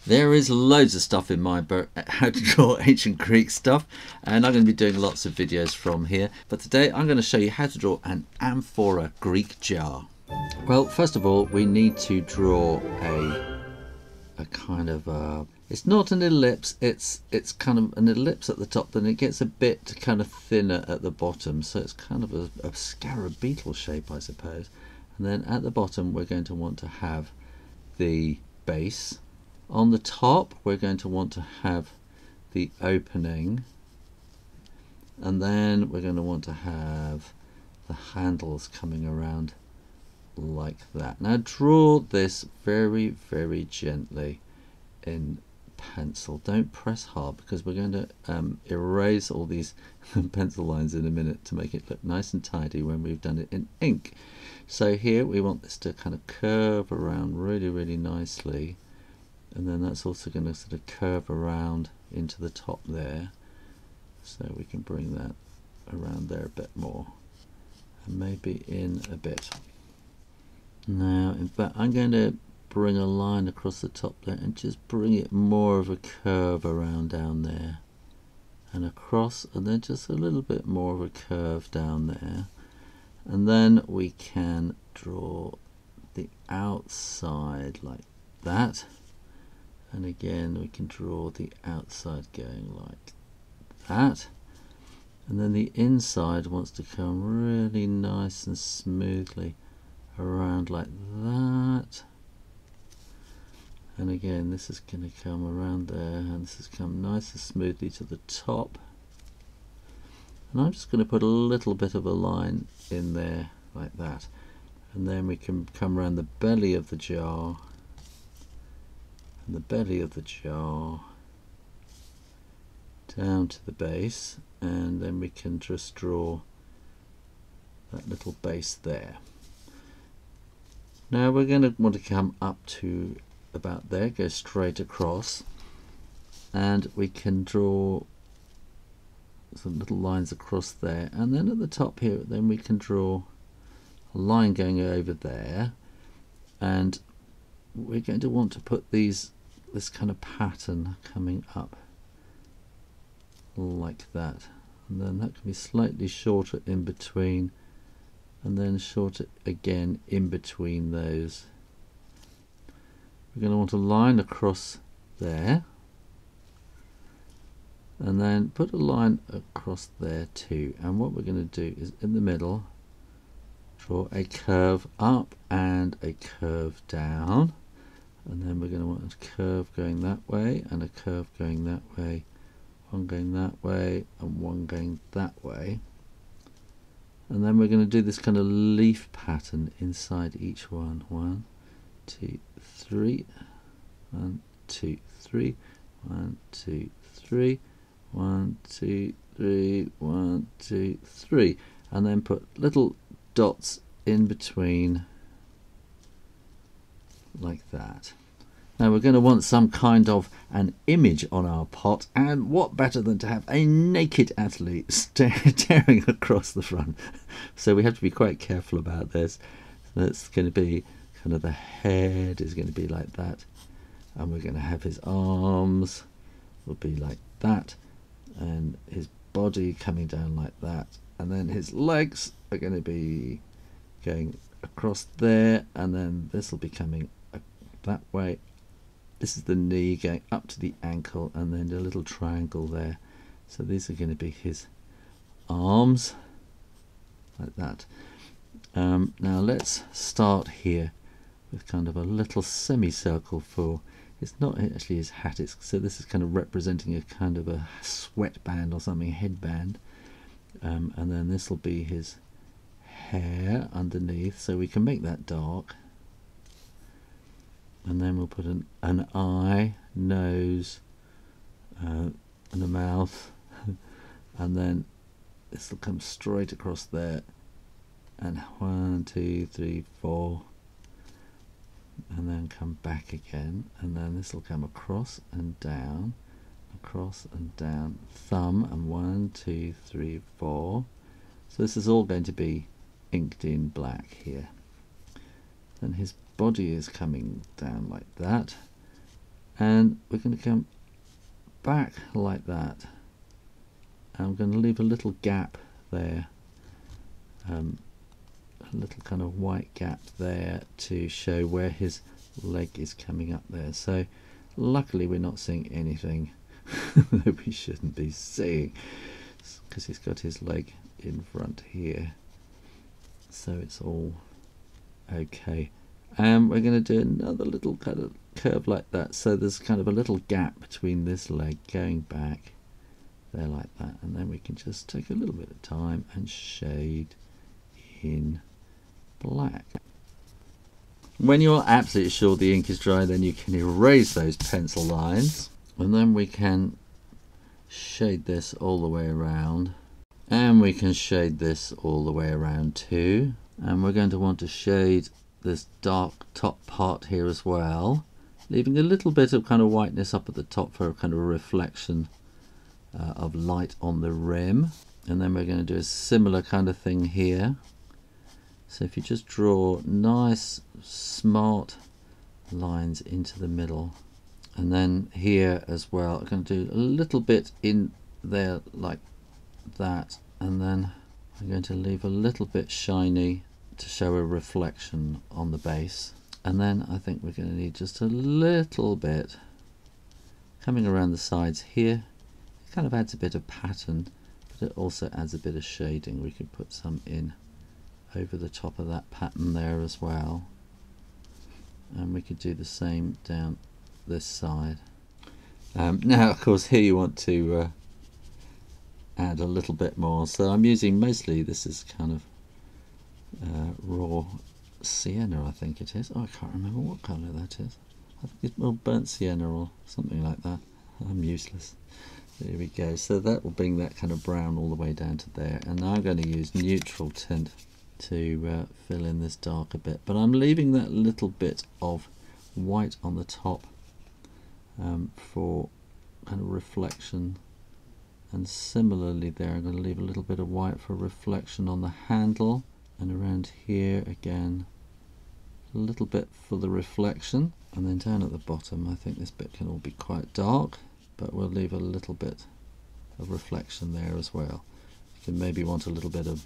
There is loads of stuff in my book, how to draw ancient Greek stuff, and I'm going to be doing lots of videos from here. But today I'm going to show you how to draw an amphora Greek jar. Well, first of all, we need to draw a kind of a, it's not an ellipse, it's kind of an ellipse at the top, then it gets a bit kind of thinner at the bottom, so it's kind of a scarab beetle shape, I suppose. And then at the bottom we're going to want to have the base. On the top we're going to want to have the opening, and then we're going to want to have the handles coming around like that. Now draw this very, very gently in pencil. Don't press hard because we're going to erase all these pencil lines in a minute to make it look nice and tidy when we've done it in ink. So here we want this to kind of curve around really, really nicely. And then that's also going to sort of curve around into the top there, so we can bring that around there a bit more, and maybe in a bit. Now in fact I'm going to bring a line across the top there and just bring it more of a curve around down there and across, and then just a little bit more of a curve down there, and then we can draw the outside like that. And again we can draw the outside going like that, and then the inside wants to come really nice and smoothly around like that, and again this is going to come around there, and this has come nice and smoothly to the top, and I'm just going to put a little bit of a line in there like that, and then we can come around the belly of the jar, the belly of the jar down to the base, and then we can just draw that little base there. Now we're going to want to come up to about there, go straight across, and we can draw some little lines across there, and then at the top here then we can draw a line going over there, and we're going to want to put this kind of pattern coming up like that, and then that can be slightly shorter in between, and then shorter again in between those. We're going to want a line across there, and then put a line across there too, and what we're going to do is in the middle draw a curve up and a curve down. And then we're going to want a curve going that way and a curve going that way, one going that way and one going that way. And then we're going to do this kind of leaf pattern inside each one. 1, 2, 3, 1, 2, 3, 1, 2, 3, 1, 2, 3, 1, 2, 3, and then put little dots in between like that. Now we're going to want some kind of an image on our pot, and what better than to have a naked athlete staring across the front. So we have to be quite careful about this. So that's going to be kind of, the head is going to be like that, and we're going to have his arms will be like that, and his body coming down like that, and then his legs are going to be going across there, and then this will be coming that way. This is the knee going up to the ankle, and then a little triangle there. So these are going to be his arms like that. Now let's start here with kind of a little semicircle for, it's not actually his hat, so this is kind of representing a kind of a sweatband or something, headband, and then this will be his hair underneath, so we can make that dark. And then we'll put an eye, nose, and a mouth, and then this will come straight across there, and 1, 2, 3, 4, and then come back again, and then this will come across and down, thumb, and 1, 2, 3, 4. So this is all going to be inked in black here. Then his body is coming down like that, And we're going to come back like that. I'm going to leave a little gap there, a little kind of white gap there to show where his leg is coming up there. So luckily we're not seeing anything that we shouldn't be seeing, because he's got his leg in front here, so it's all okay. And we're going to do another little kind of curve like that, so there's kind of a little gap between this leg going back there like that, and then we can just take a little bit of time and shade in black. When you're absolutely sure the ink is dry, then you can erase those pencil lines, and then we can shade this all the way around, and we can shade this all the way around too. And we're going to want to shade this dark top part here as well, leaving a little bit of kind of whiteness up at the top for a kind of a reflection of light on the rim. And then we're going to do a similar kind of thing here. So if you just draw nice smart lines into the middle, and then here as well I'm going to do a little bit in there like that, and then I'm going to leave a little bit shiny to show a reflection on the base. And then I think we're going to need just a little bit coming around the sides here. It kind of adds a bit of pattern, but it also adds a bit of shading. We could put some in over the top of that pattern there as well, and we could do the same down this side. Now of course here you want to add a little bit more, so I'm using mostly, this is kind of raw sienna, I think it is. Oh, I can't remember what colour that is. I think it's burnt sienna or something like that. I'm useless. There we go. So that will bring that kind of brown all the way down to there, and now I'm going to use neutral tint to fill in this darker bit, but I'm leaving that little bit of white on the top for kind of reflection, and similarly there I'm going to leave a little bit of white for reflection on the handle, and around here again a little bit for the reflection, and then down at the bottom I think this bit can all be quite dark, but we'll leave a little bit of reflection there as well. You can maybe want a little bit of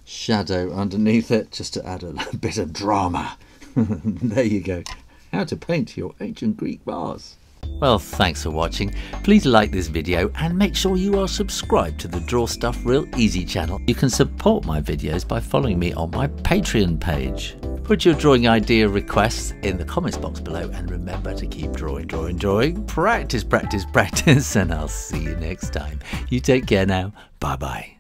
shadow underneath it just to add a bit of drama. There you go. How to paint your ancient Greek vase. Well, thanks for watching. Please like this video and make sure you are subscribed to the Draw Stuff Real Easy channel. You can support my videos by following me on my Patreon page. Put your drawing idea requests in the comments box below, and remember to keep drawing, drawing, drawing. Practice, practice, practice, and I'll see you next time. You take care now. Bye bye.